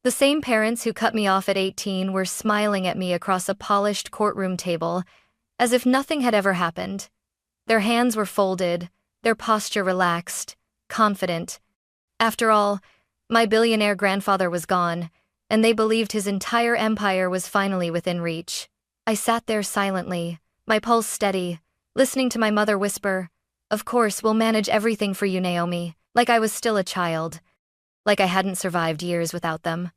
The same parents who cut me off at 18 were smiling at me across a polished courtroom table, as if nothing had ever happened. Their hands were folded, their posture relaxed, confident. After all, my billionaire grandfather was gone, and they believed his entire empire was finally within reach. I sat there silently, my pulse steady, listening to my mother whisper, "Of course, we'll manage everything for you, Naomi," like I was still a child. Like I hadn't survived years without them.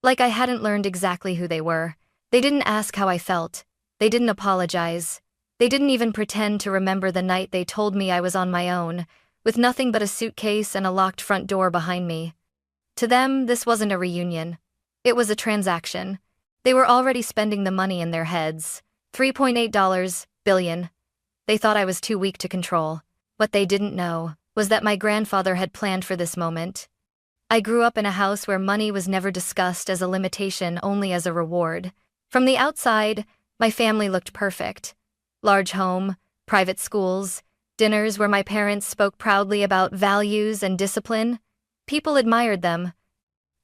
Like I hadn't learned exactly who they were. They didn't ask how I felt. They didn't apologize. They didn't even pretend to remember the night they told me I was on my own, with nothing but a suitcase and a locked front door behind me. To them, this wasn't a reunion. It was a transaction. They were already spending the money in their heads. $3.8 billion. They thought I was too weak to control. What they didn't know was that my grandfather had planned for this moment. I grew up in a house where money was never discussed as a limitation, only as a reward. From the outside, my family looked perfect. Large home, private schools, dinners where my parents spoke proudly about values and discipline. People admired them.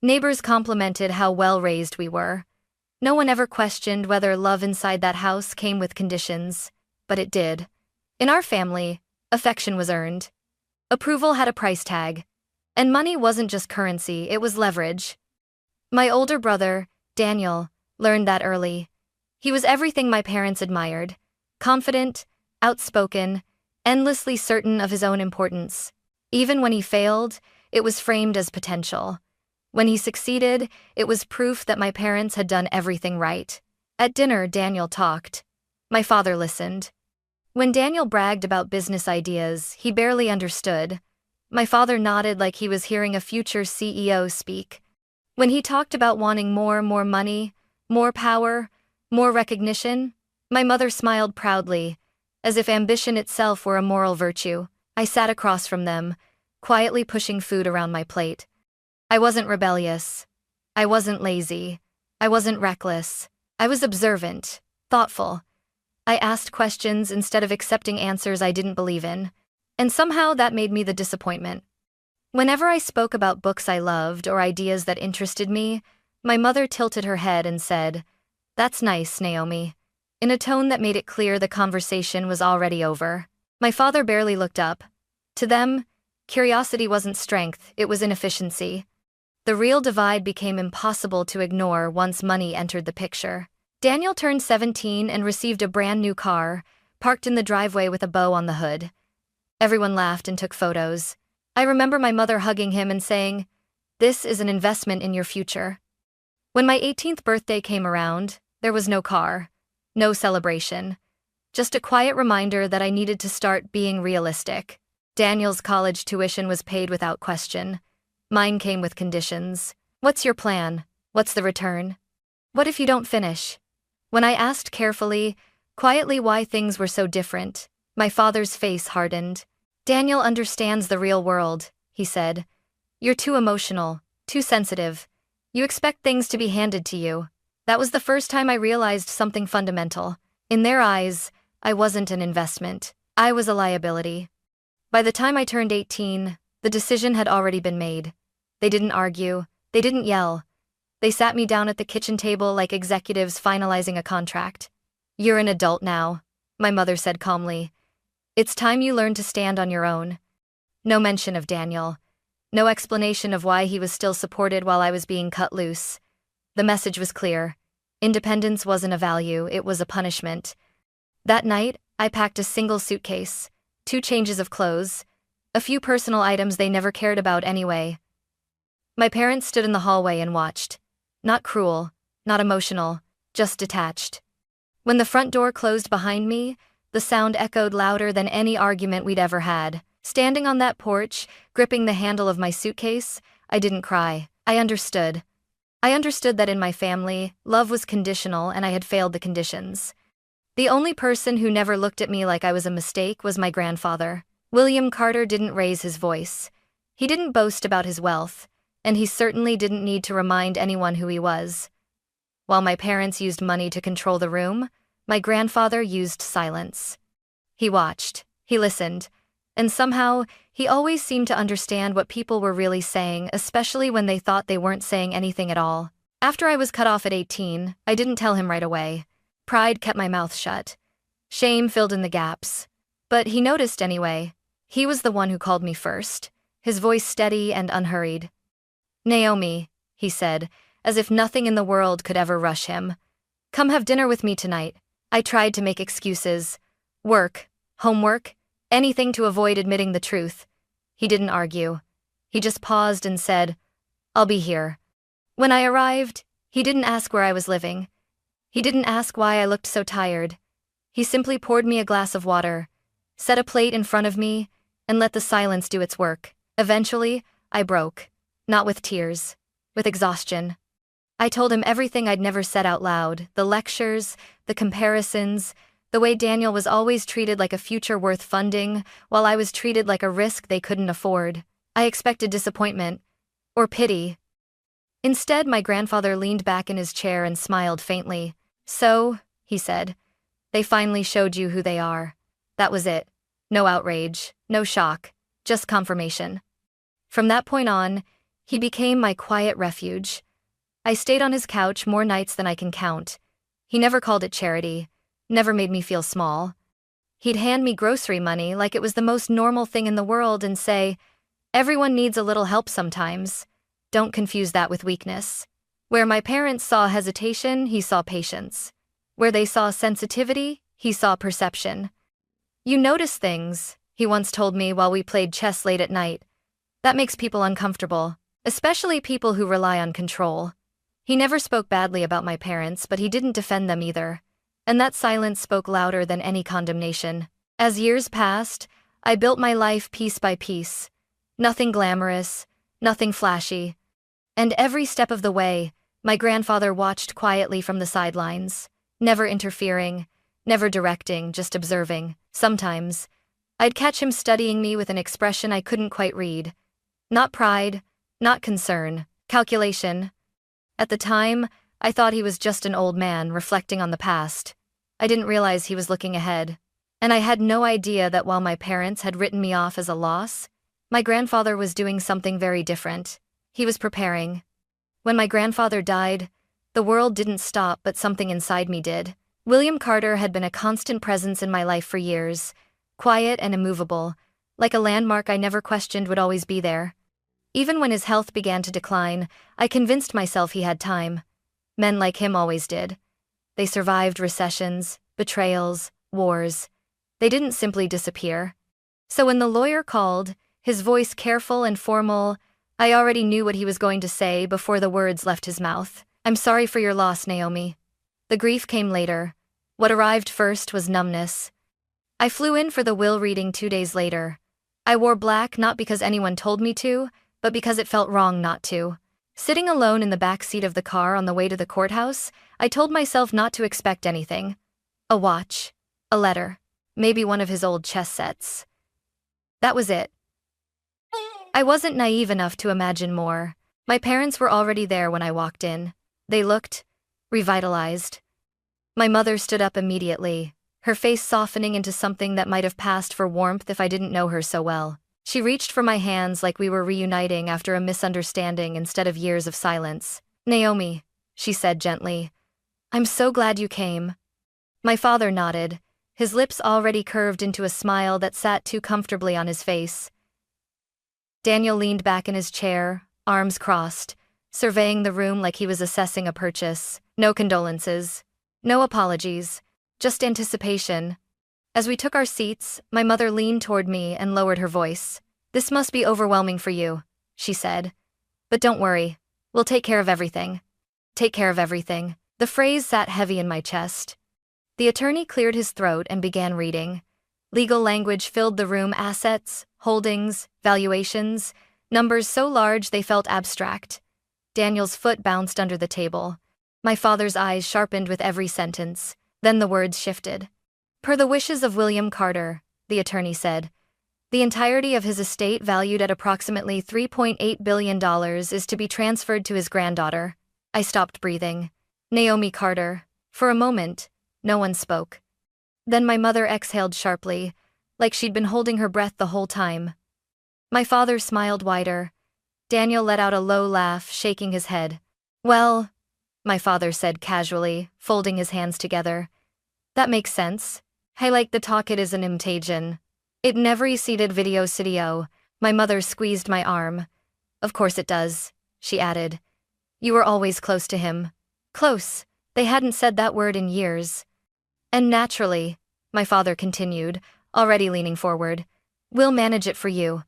Neighbors complimented how well-raised we were. No one ever questioned whether love inside that house came with conditions, but it did. In our family, affection was earned. Approval had a price tag. And money wasn't just currency, it was leverage. My older brother, Daniel, learned that early. He was everything my parents admired. Confident, outspoken, endlessly certain of his own importance. Even when he failed, it was framed as potential. When he succeeded, it was proof that my parents had done everything right. At dinner, Daniel talked. My father listened. When Daniel bragged about business ideas, he barely understood. My father nodded like he was hearing a future CEO speak. When he talked about wanting more money, more power, more recognition, my mother smiled proudly, as if ambition itself were a moral virtue. I sat across from them, quietly pushing food around my plate. I wasn't rebellious. I wasn't lazy. I wasn't reckless. I was observant, thoughtful. I asked questions instead of accepting answers I didn't believe in. And somehow that made me the disappointment. Whenever I spoke about books I loved or ideas that interested me, my mother tilted her head and said, "That's nice, Naomi," in a tone that made it clear the conversation was already over. My father barely looked up. To them, curiosity wasn't strength, it was inefficiency. The real divide became impossible to ignore once money entered the picture. Daniel turned 17 and received a brand new car, parked in the driveway with a bow on the hood. Everyone laughed and took photos. I remember my mother hugging him and saying, "This is an investment in your future." When my 18th birthday came around, there was no car, no celebration, just a quiet reminder that I needed to start being realistic. Daniel's college tuition was paid without question. Mine came with conditions. What's your plan? What's the return? What if you don't finish? When I asked carefully, quietly why things were so different, my father's face hardened. "Daniel understands the real world," he said. "You're too emotional, too sensitive. You expect things to be handed to you." That was the first time I realized something fundamental. In their eyes, I wasn't an investment. I was a liability. By the time I turned 18, the decision had already been made. They didn't argue. They didn't yell. They sat me down at the kitchen table like executives finalizing a contract. "You're an adult now," my mother said calmly. "It's time you learned to stand on your own." No mention of Daniel. No explanation of why he was still supported while I was being cut loose. The message was clear. Independence wasn't a value, it was a punishment. That night, I packed a single suitcase, 2 changes of clothes, a few personal items they never cared about anyway. My parents stood in the hallway and watched. Not cruel, not emotional, just detached. When the front door closed behind me, the sound echoed louder than any argument we'd ever had. Standing on that porch, gripping the handle of my suitcase, I didn't cry. I understood. I understood that in my family, love was conditional and I had failed the conditions. The only person who never looked at me like I was a mistake was my grandfather. William Carter didn't raise his voice. He didn't boast about his wealth, and he certainly didn't need to remind anyone who he was. While my parents used money to control the room, my grandfather used silence. He watched, he listened, and somehow He always seemed to understand what people were really saying, especially when they thought they weren't saying anything at all. After I was cut off at 18, I didn't tell him right away. Pride kept my mouth shut. Shame filled in the gaps. But he noticed anyway. He was the one who called me first, his voice steady and unhurried. "Naomi," he said, as if nothing in the world could ever rush him. "Come have dinner with me tonight." I tried to make excuses. Work, homework, anything to avoid admitting the truth. He didn't argue. He just paused and said, "I'll be here." When I arrived, he didn't ask where I was living. He didn't ask why I looked so tired. He simply poured me a glass of water, set a plate in front of me, and let the silence do its work. Eventually, I broke. Not with tears, with exhaustion. I told him everything I'd never said out loud, the lectures, the comparisons, the way Daniel was always treated like a future worth funding, while I was treated like a risk they couldn't afford. I expected disappointment, or pity. Instead, my grandfather leaned back in his chair and smiled faintly. "So," he said, "they finally showed you who they are." That was it. No outrage, no shock, just confirmation. From that point on, he became my quiet refuge. I stayed on his couch more nights than I can count. He never called it charity, never made me feel small. He'd hand me grocery money like it was the most normal thing in the world and say, "Everyone needs a little help sometimes. Don't confuse that with weakness." Where my parents saw hesitation, he saw patience. Where they saw sensitivity, he saw perception. "You notice things," he once told me while we played chess late at night. "That makes people uncomfortable, especially people who rely on control." He never spoke badly about my parents, but he didn't defend them either. And that silence spoke louder than any condemnation. As years passed, I built my life piece by piece. Nothing glamorous, nothing flashy. And every step of the way, my grandfather watched quietly from the sidelines, never interfering, never directing, just observing. Sometimes, I'd catch him studying me with an expression I couldn't quite read. Not pride, not concern, calculation. At the time, I thought he was just an old man reflecting on the past. I didn't realize he was looking ahead. And I had no idea that while my parents had written me off as a loss, my grandfather was doing something very different. He was preparing. When my grandfather died, the world didn't stop, but something inside me did. William Carter had been a constant presence in my life for years, quiet and immovable, like a landmark I never questioned would always be there. Even when his health began to decline, I convinced myself he had time. Men like him always did. They survived recessions, betrayals, wars. They didn't simply disappear. So when the lawyer called, his voice careful and formal, I already knew what he was going to say before the words left his mouth. "I'm sorry for your loss, Naomi." The grief came later. What arrived first was numbness. I flew in for the will reading 2 days later. I wore black not because anyone told me to, but because it felt wrong not to. Sitting alone in the back seat of the car on the way to the courthouse, I told myself not to expect anything. A watch, a letter, maybe one of his old chess sets. That was it. I wasn't naive enough to imagine more. My parents were already there when I walked in. They looked revitalized. My mother stood up immediately, her face softening into something that might have passed for warmth if I didn't know her so well. She reached for my hands like we were reuniting after a misunderstanding instead of years of silence. "Naomi," she said gently, "I'm so glad you came." My father nodded, his lips already curved into a smile that sat too comfortably on his face. Daniel leaned back in his chair, arms crossed, surveying the room like he was assessing a purchase. No condolences. No apologies. Just anticipation. As we took our seats, my mother leaned toward me and lowered her voice. "This must be overwhelming for you," she said. "But don't worry. We'll take care of everything." Take care of everything. The phrase sat heavy in my chest. The attorney cleared his throat and began reading. Legal language filled the room: assets, holdings, valuations, numbers so large they felt abstract. Daniel's foot bounced under the table. My father's eyes sharpened with every sentence. Then the words shifted. "Per the wishes of William Carter," the attorney said, "the entirety of his estate, valued at approximately $3.8 billion, is to be transferred to his granddaughter." I stopped breathing. Naomi Carter. For a moment, no one spoke. Then my mother exhaled sharply, like she'd been holding her breath the whole time. My father smiled wider. Daniel let out a low laugh, shaking his head. Well, my father said casually, folding his hands together. That makes sense. I like the talk it is an imitation. It never seated video studio. My mother squeezed my arm. Of course it does, she added. You were always close to him. Close. They hadn't said that word in years. And naturally, my father continued, already leaning forward, we'll manage it for you.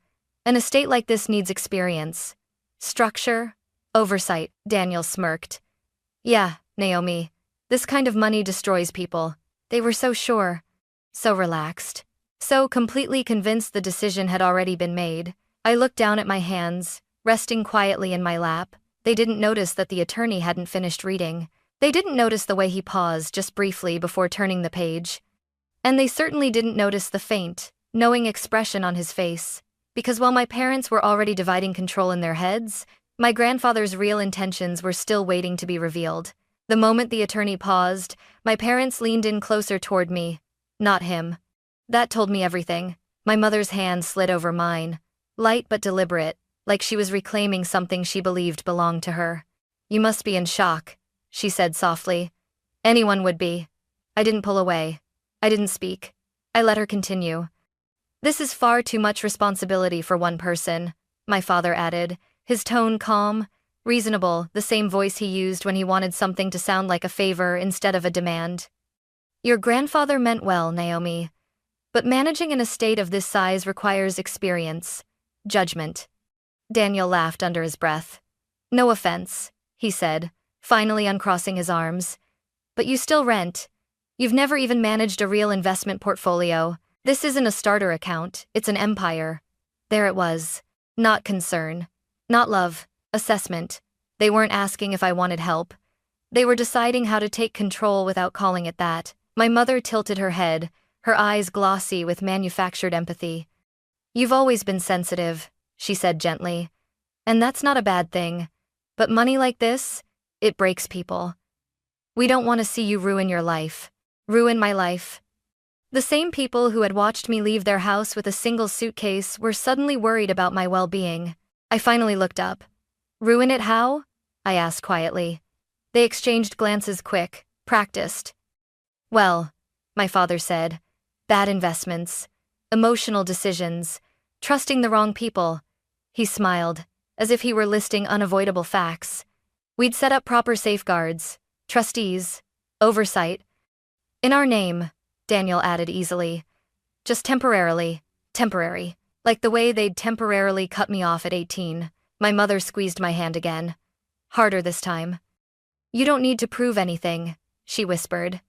An estate like this needs experience. Structure, oversight, Daniel smirked. Yeah, Naomi. This kind of money destroys people. They were so sure. So relaxed. So completely convinced the decision had already been made. I looked down at my hands, resting quietly in my lap. They didn't notice that the attorney hadn't finished reading. They didn't notice the way he paused just briefly before turning the page. And they certainly didn't notice the faint, knowing expression on his face. Because while my parents were already dividing control in their heads, my grandfather's real intentions were still waiting to be revealed. The moment the attorney paused, my parents leaned in closer toward me, not him. That told me everything. My mother's hand slid over mine, light but deliberate, like she was reclaiming something she believed belonged to her. You must be in shock, she said softly. Anyone would be. I didn't pull away. I didn't speak. I let her continue. This is far too much responsibility for one person, my father added, his tone calm, reasonable, the same voice he used when he wanted something to sound like a favor instead of a demand. Your grandfather meant well, Naomi. But managing an estate of this size requires experience, judgment. Daniel laughed under his breath. No offense, he said, finally uncrossing his arms. But you still rent. You've never even managed a real investment portfolio. This isn't a starter account, it's an empire. There it was. Not concern. Not love. Assessment. They weren't asking if I wanted help. They were deciding how to take control without calling it that. My mother tilted her head, her eyes glossy with manufactured empathy. You've always been sensitive, she said gently. And that's not a bad thing. But money like this, it breaks people. We don't want to see you ruin your life. Ruin my life. The same people who had watched me leave their house with a single suitcase were suddenly worried about my well-being. I finally looked up. Ruin it how? I asked quietly. They exchanged glances quick, practiced. Well, my father said, bad investments, emotional decisions, trusting the wrong people. He smiled, as if he were listing unavoidable facts. We'd set up proper safeguards, trustees, oversight. In our name, Daniel added easily. Just temporarily, temporary. Like the way they'd temporarily cut me off at 18. My mother squeezed my hand again. Harder this time. You don't need to prove anything, she whispered.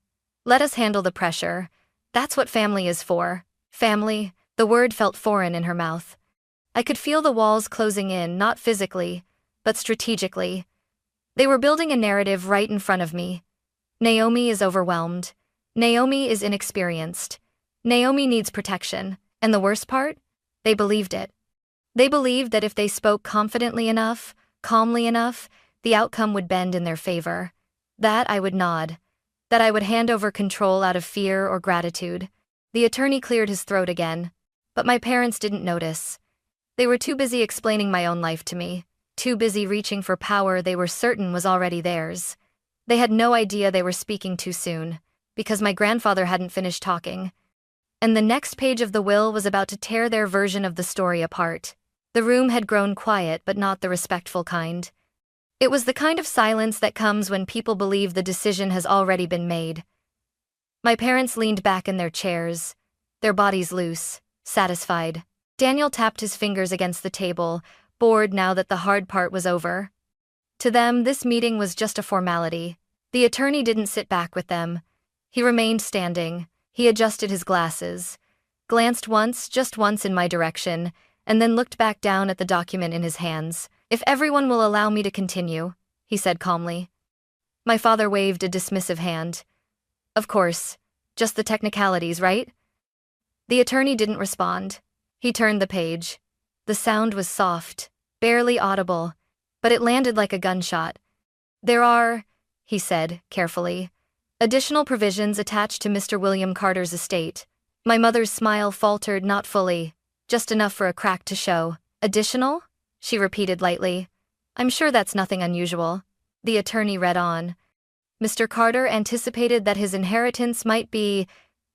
Let us handle the pressure. That's what family is for. Family, the word felt foreign in her mouth. I could feel the walls closing in, not physically, but strategically. They were building a narrative right in front of me. Naomi is overwhelmed. Naomi is inexperienced. Naomi needs protection. And the worst part? They believed it. They believed that if they spoke confidently enough, calmly enough, the outcome would bend in their favor. That I would nod. That I would hand over control out of fear or gratitude. The attorney cleared his throat again. But my parents didn't notice. They were too busy explaining my own life to me, too busy reaching for power they were certain was already theirs. They had no idea they were speaking too soon, because my grandfather hadn't finished talking. And the next page of the will was about to tear their version of the story apart. The room had grown quiet, but not the respectful kind. It was the kind of silence that comes when people believe the decision has already been made. My parents leaned back in their chairs, their bodies loose, satisfied. Daniel tapped his fingers against the table, bored now that the hard part was over. To them, this meeting was just a formality. The attorney didn't sit back with them. He remained standing. He adjusted his glasses, glanced once, just once in my direction, and then looked back down at the document in his hands. If everyone will allow me to continue, he said calmly. My father waved a dismissive hand. Of course, just the technicalities, right? The attorney didn't respond. He turned the page. The sound was soft, barely audible, but it landed like a gunshot. There are, he said, carefully, additional provisions attached to Mr. William Carter's estate. My mother's smile faltered, not fully, just enough for a crack to show. Additional? She repeated lightly. I'm sure that's nothing unusual. The attorney read on. Mr. Carter anticipated that his inheritance might be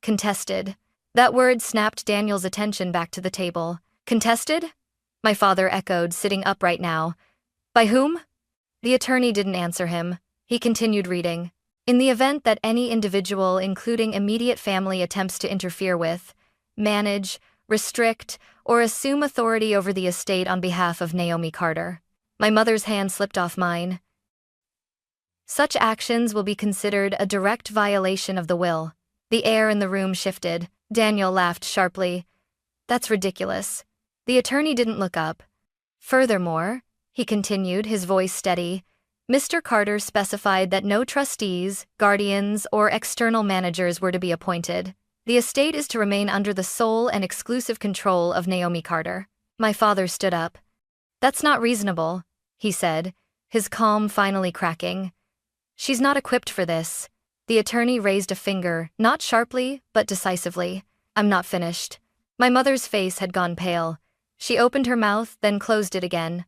contested. That word snapped Daniel's attention back to the table. Contested? My father echoed, sitting upright now. By whom? The attorney didn't answer him. He continued reading. In the event that any individual, including immediate family, attempts to interfere with, manage, restrict, or assume authority over the estate on behalf of Naomi Carter. My mother's hand slipped off mine. Such actions will be considered a direct violation of the will. The air in the room shifted. Daniel laughed sharply. That's ridiculous. The attorney didn't look up. Furthermore, he continued, his voice steady, Mr. Carter specified that no trustees, guardians, or external managers were to be appointed. The estate is to remain under the sole and exclusive control of Naomi Carter. My father stood up. That's not reasonable, he said, his calm finally cracking. She's not equipped for this. The attorney raised a finger, not sharply, but decisively. I'm not finished. My mother's face had gone pale. She opened her mouth, then closed it again.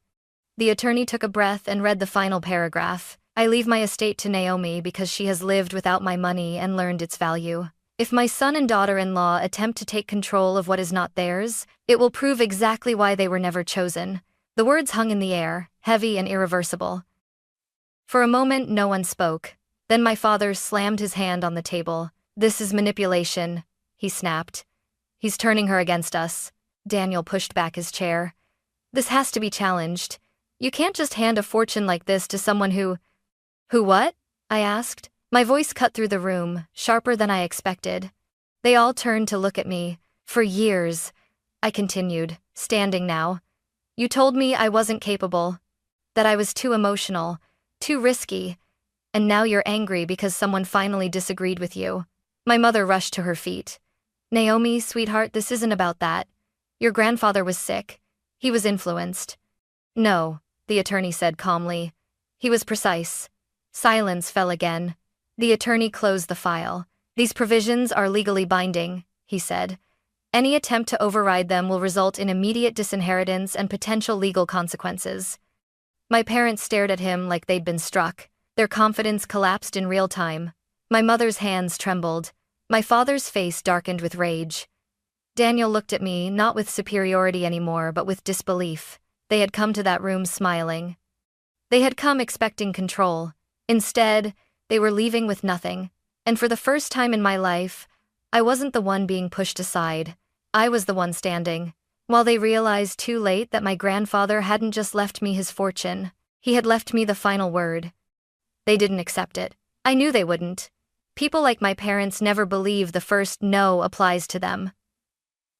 The attorney took a breath and read the final paragraph. I leave my estate to Naomi because she has lived without my money and learned its value. If my son and daughter-in-law attempt to take control of what is not theirs, it will prove exactly why they were never chosen. The words hung in the air, heavy and irreversible. For a moment, no one spoke. Then my father slammed his hand on the table. This is manipulation, he snapped. He's turning her against us. Daniel pushed back his chair. This has to be challenged. You can't just hand a fortune like this to someone who— Who what? I asked. My voice cut through the room, sharper than I expected. They all turned to look at me. For years, I continued, standing now. You told me I wasn't capable, that I was too emotional, too risky, and now you're angry because someone finally disagreed with you. My mother rushed to her feet. Naomi, sweetheart, this isn't about that. Your grandfather was sick. He was influenced. No, the attorney said calmly. He was precise. Silence fell again. The attorney closed the file. These provisions are legally binding, he said. Any attempt to override them will result in immediate disinheritance and potential legal consequences. My parents stared at him like they'd been struck. Their confidence collapsed in real time. My mother's hands trembled. My father's face darkened with rage. Daniel looked at me, not with superiority anymore, but with disbelief. They had come to that room smiling. They had come expecting control. Instead, they were leaving with nothing. And for the first time in my life, I wasn't the one being pushed aside. I was the one standing. While they realized too late that my grandfather hadn't just left me his fortune, he had left me the final word. They didn't accept it. I knew they wouldn't. People like my parents never believe the first no applies to them.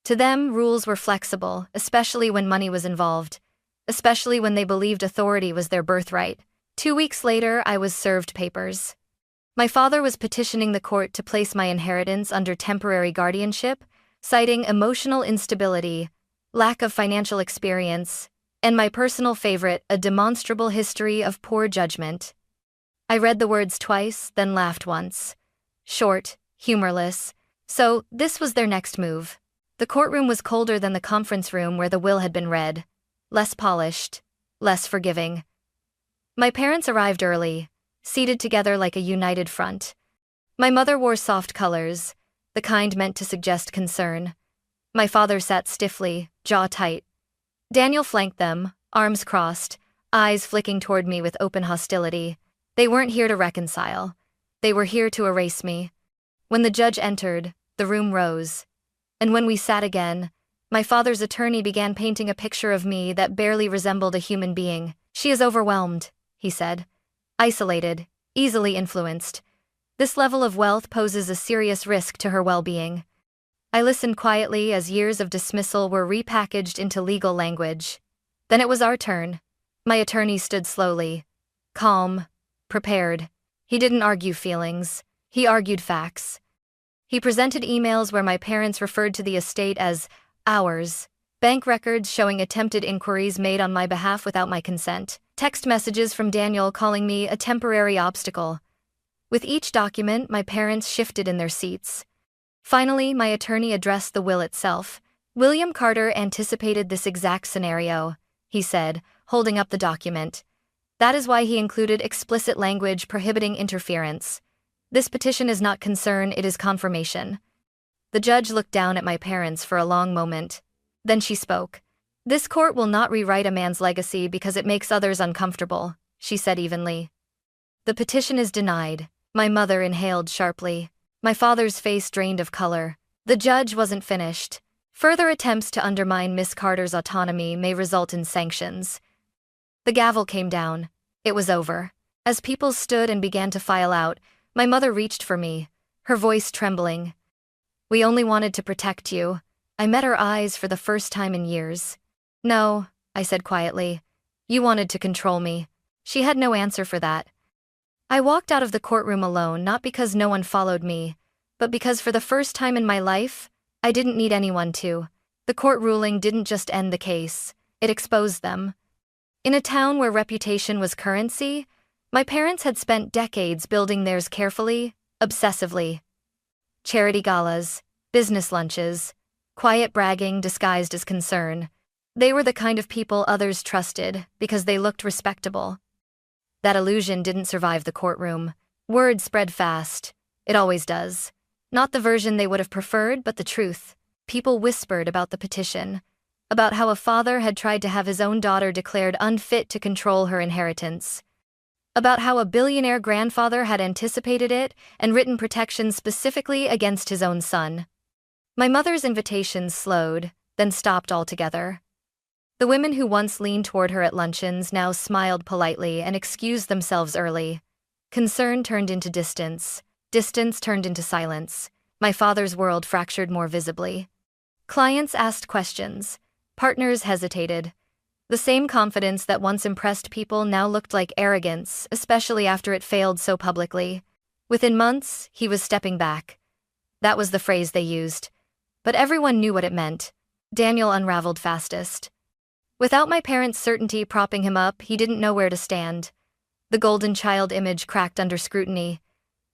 To them, rules were flexible, especially when money was involved. Especially when they believed authority was their birthright. 2 weeks later, I was served papers. My father was petitioning the court to place my inheritance under temporary guardianship, citing emotional instability, lack of financial experience, and my personal favorite, a demonstrable history of poor judgment. I read the words twice, then laughed once. Short, humorless. So, this was their next move. The courtroom was colder than the conference room where the will had been read. Less polished, less forgiving. My parents arrived early, seated together like a united front. My mother wore soft colors, the kind meant to suggest concern. My father sat stiffly, jaw tight. Daniel flanked them, arms crossed, eyes flicking toward me with open hostility. They weren't here to reconcile. They were here to erase me. When the judge entered, the room rose. And when we sat again, my father's attorney began painting a picture of me that barely resembled a human being. She is overwhelmed, he said. Isolated, easily influenced. This level of wealth poses a serious risk to her well-being. I listened quietly as years of dismissal were repackaged into legal language. Then it was our turn. My attorney stood slowly, calm, prepared. He didn't argue feelings. He argued facts. He presented emails where my parents referred to the estate as ours, bank records showing attempted inquiries made on my behalf without my consent, text messages from Daniel calling me a temporary obstacle. With each document, my parents shifted in their seats. Finally, my attorney addressed the will itself, William Carter anticipated this exact scenario, he said, holding up the document. That is why he included explicit language prohibiting interference. This petition is not concern, it is confirmation. The judge looked down at my parents for a long moment. Then she spoke. This court will not rewrite a man's legacy because it makes others uncomfortable, she said evenly. The petition is denied. My mother inhaled sharply. My father's face drained of color. The judge wasn't finished. Further attempts to undermine Miss Carter's autonomy may result in sanctions. The gavel came down. It was over. As people stood and began to file out, my mother reached for me, her voice trembling. We only wanted to protect you. I met her eyes for the first time in years. No, I said quietly. You wanted to control me. She had no answer for that. I walked out of the courtroom alone, not because no one followed me, but because for the first time in my life, I didn't need anyone to. The court ruling didn't just end the case, it exposed them. In a town where reputation was currency, my parents had spent decades building theirs carefully, obsessively. Charity galas, business lunches, quiet bragging disguised as concern. They were the kind of people others trusted because they looked respectable. That illusion didn't survive the courtroom. Word spread fast. It always does. Not the version they would have preferred, but the truth. People whispered about the petition, about how a father had tried to have his own daughter declared unfit to control her inheritance, about how a billionaire grandfather had anticipated it and written protections specifically against his own son. My mother's invitations slowed, then stopped altogether. The women who once leaned toward her at luncheons now smiled politely and excused themselves early. Concern turned into distance. Distance turned into silence. My father's world fractured more visibly. Clients asked questions. Partners hesitated. The same confidence that once impressed people now looked like arrogance, especially after it failed so publicly. Within months, he was stepping back. That was the phrase they used. But everyone knew what it meant. Daniel unraveled fastest. Without my parents' certainty propping him up, he didn't know where to stand. The golden child image cracked under scrutiny.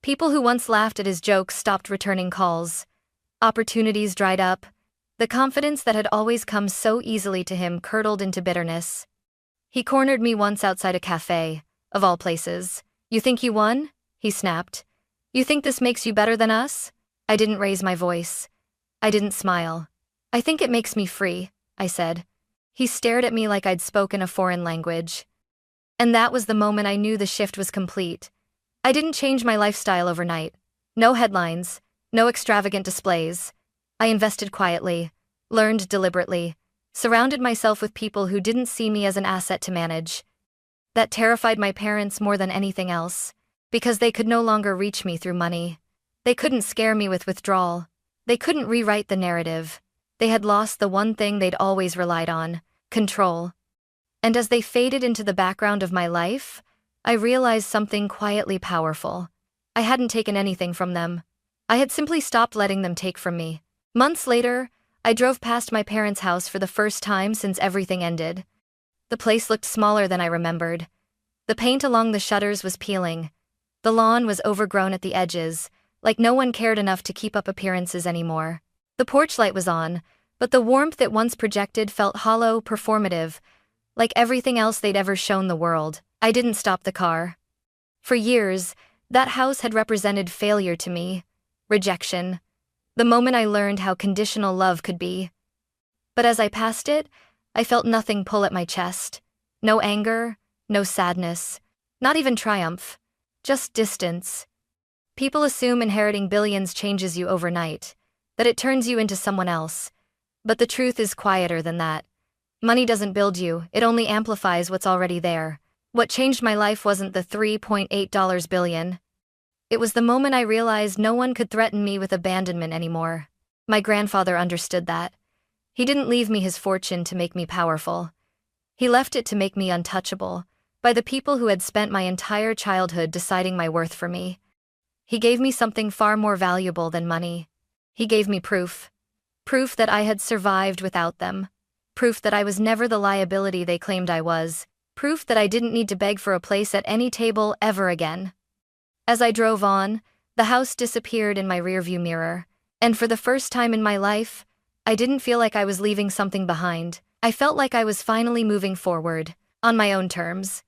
People who once laughed at his jokes stopped returning calls. Opportunities dried up. The confidence that had always come so easily to him curdled into bitterness. He cornered me once outside a cafe, of all places. You think you won? He snapped. You think this makes you better than us? I didn't raise my voice. I didn't smile. I think it makes me free, I said. He stared at me like I'd spoken a foreign language. And that was the moment I knew the shift was complete. I didn't change my lifestyle overnight. No headlines, no extravagant displays. I invested quietly, learned deliberately, surrounded myself with people who didn't see me as an asset to manage. That terrified my parents more than anything else, because they could no longer reach me through money. They couldn't scare me with withdrawal. They couldn't rewrite the narrative. They had lost the one thing they'd always relied on, control. And as they faded into the background of my life, I realized something quietly powerful. I hadn't taken anything from them. I had simply stopped letting them take from me. Months later, I drove past my parents' house for the first time since everything ended. The place looked smaller than I remembered. The paint along the shutters was peeling. The lawn was overgrown at the edges, like no one cared enough to keep up appearances anymore. The porch light was on, but the warmth it once projected felt hollow, performative, like everything else they'd ever shown the world. I didn't stop the car. For years, that house had represented failure to me, rejection, the moment I learned how conditional love could be. But as I passed it, I felt nothing pull at my chest. No anger, no sadness, not even triumph, just distance. People assume inheriting billions changes you overnight, that it turns you into someone else. But the truth is quieter than that. Money doesn't build you, it only amplifies what's already there. What changed my life wasn't the $3.8 billion. It was the moment I realized no one could threaten me with abandonment anymore. My grandfather understood that. He didn't leave me his fortune to make me powerful. He left it to make me untouchable, by the people who had spent my entire childhood deciding my worth for me. He gave me something far more valuable than money. He gave me proof. Proof that I had survived without them. Proof that I was never the liability they claimed I was. Proof that I didn't need to beg for a place at any table ever again. As I drove on, the house disappeared in my rearview mirror, and for the first time in my life, I didn't feel like I was leaving something behind. I felt like I was finally moving forward, on my own terms.